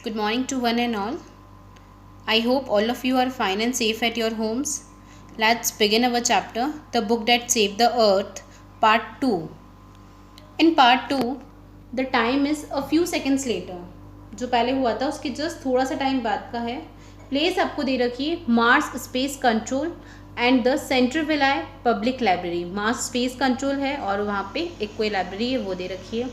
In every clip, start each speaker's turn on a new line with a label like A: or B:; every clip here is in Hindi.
A: Good morning to one and all. I hope all of you are fine and safe at your homes. Let's begin our chapter, The Book That Saved the Earth, Part 2. In Part 2, the time is a few seconds later. जो पहले हुआ था उसके जस्ट थोड़ा सा टाइम बाद का है. प्लेस आपको दे रखी है Mars space control and the central public library. Mars space control है और वहाँ पे एक कोई लाइब्रेरी है वो दे रखी है.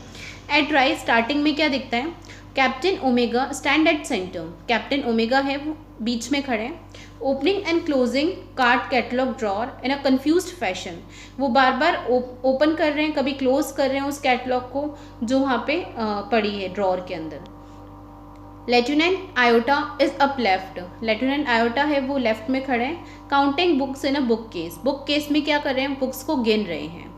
A: एट राइट स्टार्टिंग में क्या दिखता है? Captain omega stand at centre. Captain omega है वो बीच में खड़े हैं. Opening and closing card catalogue drawer in a confused fashion. वो बार बार ओपन कर रहे हैं, कभी क्लोज कर रहे हैं उस कैटलॉग को जो वहाँ पे पड़ी है ड्रॉर के अंदर. Lieutenant iota is up left. Lieutenant iota है वो लेफ्ट में खड़े हैं. Counting books in a book case. Book case में क्या कर रहे हैं? बुक्स को गिन रहे हैं.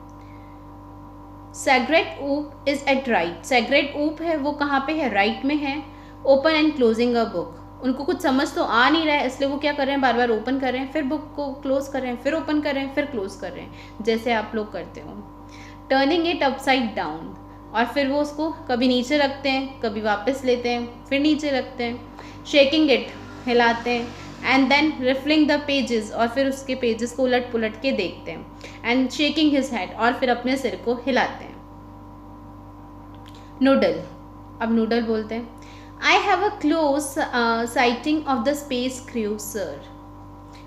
A: सेग्रेट ऊप इज एट राइट. सेग्रेट ऊप है वो कहाँ पे है? राइट में है. Open and closing a book. उनको कुछ समझ तो आ नहीं रहा है इसलिए वो क्या कर रहे हैं? बार बार ओपन कर रहे हैं, फिर बुक को क्लोज कर रहे हैं, फिर ओपन कर रहे हैं, फिर क्लोज कर रहे हैं, जैसे आप लोग करते हो. Turning it upside down. और फिर वो उसको कभी नीचे रखते हैं, कभी वापस लेते हैं, फिर नीचे रखते हैं. शेकिंग इट हिलाते हैं. And then riffling the pages. और फिर उसके पेजेस को उलट पुलट के देखते हैं. And shaking his head. और फिर अपने सिर को हिलाते हैं. नूडल. अब नूडल बोलते हैं I have a close sighting of the space crew sir.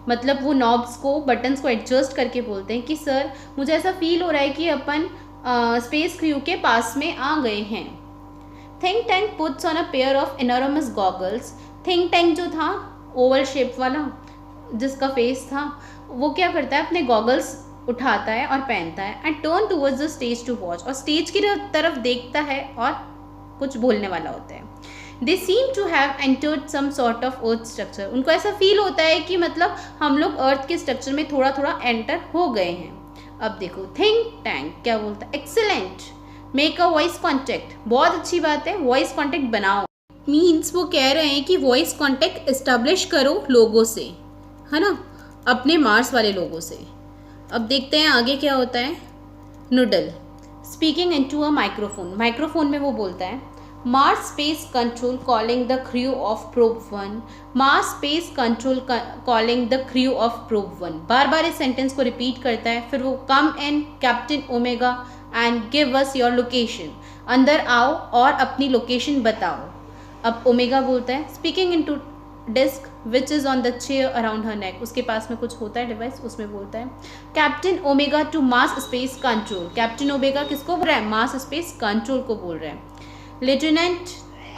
A: मतलब वो नॉब्स को बटन्स को एडजस्ट करके बोलते हैं कि सर मुझे ऐसा फील हो रहा है कि अपन स्पेस क्रू के पास में आ गए हैं. Think tank puts on a pair of enormous goggles. Think tank जो था ओवल शेप वाला जिसका फेस था वो क्या करता है? अपने गॉगल्स उठाता है और पहनता है. And turn towards the stage to watch. और स्टेज की तरफ देखता है और कुछ बोलने वाला होता है. They seem to have entered some sort of earth structure. उनको ऐसा फील होता है कि मतलब हम लोग अर्थ के स्ट्रक्चर में थोड़ा थोड़ा एंटर हो गए हैं. अब देखो थिंक टैंक क्या बोलता है? Excellent. Make a voice contact. बहुत अच्छी बात है, वॉइस कॉन्टेक्ट बनाओ. मीन्स वो कह रहे हैं कि वॉइस कॉन्टेक्ट इस्टेब्लिश करो लोगों से, है ना, अपने मार्स वाले लोगों से. अब देखते हैं आगे क्या होता है. Noodle speaking into a microphone. Microphone में वो बोलता है Mars space control calling the crew of probe 1. Mars space control calling the crew of probe 1. बार बार इस सेंटेंस को रिपीट करता है. फिर वो come in captain Omega and give us your location. अंदर आओ और अपनी लोकेशन बताओ. अब ओमेगा बोलता है speaking into disc which is on the chair around her neck. उसके पास में कुछ होता है डिवाइस, उसमें बोलता है captain Omega to Mars space control. Captain Omega किसको बोल रहा है? मार्स स्पेस कंट्रोल को बोल रहा है. Lieutenant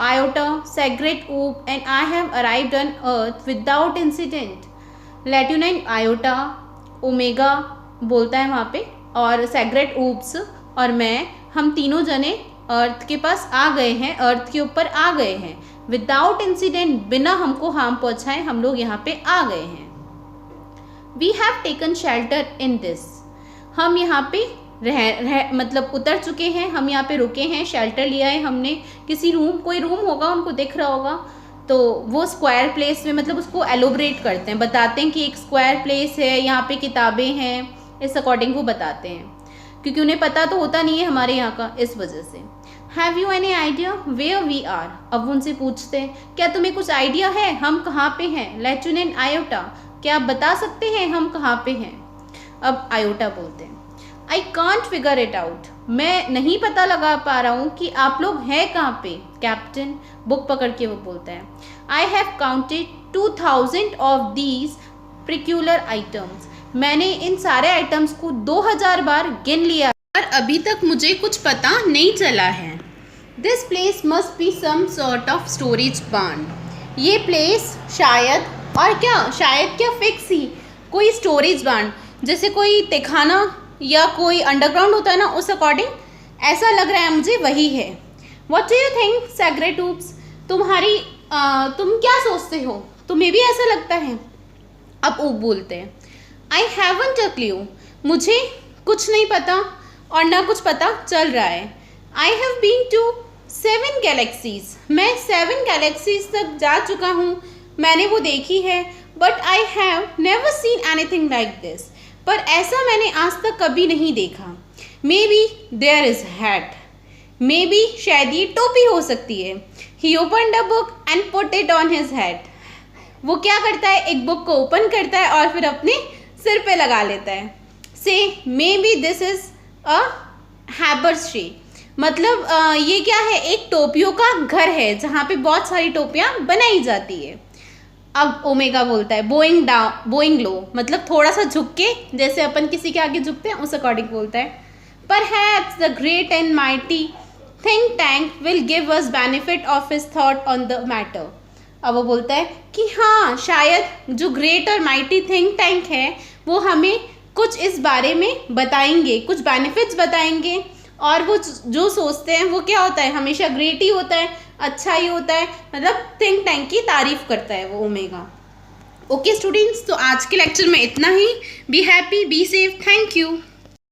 A: Iota, Segret Oop and I have arrived on Earth without incident. Lieutenant Iota, Omega बोलता है वहाँ पे और Segret Oops और मैं, हम तीनों जने अर्थ के पास आ गए हैं, अर्थ के ऊपर आ गए हैं. विदाउट इंसिडेंट, बिना हमको हार्म पहुँचाए हम लोग यहाँ पे आ गए हैं. We have taken shelter in this. हम यहाँ पे मतलब उतर चुके हैं, हम यहाँ पे रुके हैं, शेल्टर लिया है हमने. किसी रूम, कोई रूम होगा उनको दिख रहा होगा तो वो स्क्वायर प्लेस में मतलब उसको एलोबरेट करते हैं, बताते हैं कि एक स्क्वायर प्लेस है, यहाँ पे किताबें हैं, इस अकॉर्डिंग वो बताते हैं क्योंकि उन्हें पता तो होता नहीं है हमारे यहाँ का, इस वजह से. Have you any idea where we are. अब उनसे पूछते हैं क्या तुम्हें कुछ आइडिया है हम कहाँ पे हैं? लेफ्टिनेंट आयोटा क्या आप बता सकते हैं हम कहाँ पे हैं? अब आयोटा बोलते हैं I can't figure it out. मैं नहीं पता लगा पा रहा हूँ कि आप लोग हैं कहाँ पे. कैप्टन बुक पकड़ के वो बोलता है I have counted 2000 of these peculiar items. मैंने इन सारे आइटम्स को 2000 बार गिन लिया पर अभी तक मुझे कुछ पता नहीं चला है. This place must be some sort of storage barn. ये प्लेस शायद, और क्या शायद क्या फिक्स ही, कोई स्टोरेज बार्न जैसे कोई तहखाना या कोई अंडरग्राउंड होता है ना, उस अकॉर्डिंग ऐसा लग रहा है मुझे वही है. What do you think secret oops. तुम क्या सोचते हो? तुम्हें भी ऐसा लगता है? अब ऊप बोलते हैं आई हैवंट अ क्लू. मुझे कुछ नहीं पता और ना कुछ पता चल रहा है. I have been to 7 galaxies. मैं 7 गैलेक्सीज तक जा चुका हूँ, मैंने वो देखी है. But I have never seen anything like this. पर ऐसा मैंने आज तक कभी नहीं देखा. Maybe there is hat. Maybe शायद ये टोपी हो सकती है. He opened a book and put it on his head. वो क्या करता है, एक बुक को ओपन करता है और फिर अपने सिर पे लगा लेता है। से may be this is a Haber's tree, मतलब ये क्या है, एक टोपियों का घर है जहाँ पे बहुत सारी टोपियाँ बनाई जाती है। अब ओमेगा बोलता है बोइंग डाउन बोइंग लो, मतलब थोड़ा सा झुक के, जैसे अपन किसी के आगे झुकते हैं उस अकॉर्डिंग बोलता है। Perhaps the great and mighty think tank will give us benefit of his thought on the matter. अब वो बोलता है कि हाँ, शायद जो ग्रेट और माइटी थिंक टैंक है वो हमें कुछ इस बारे में बताएंगे, कुछ बेनिफिट्स बताएंगे। और वो जो सोचते हैं वो क्या होता है, हमेशा ग्रेट ही होता है, अच्छा ही होता है, मतलब थिंक टैंक की तारीफ करता है वो ओमेगा। ओके स्टूडेंट्स, तो आज के लेक्चर में इतना ही। Be happy, be safe, thank you.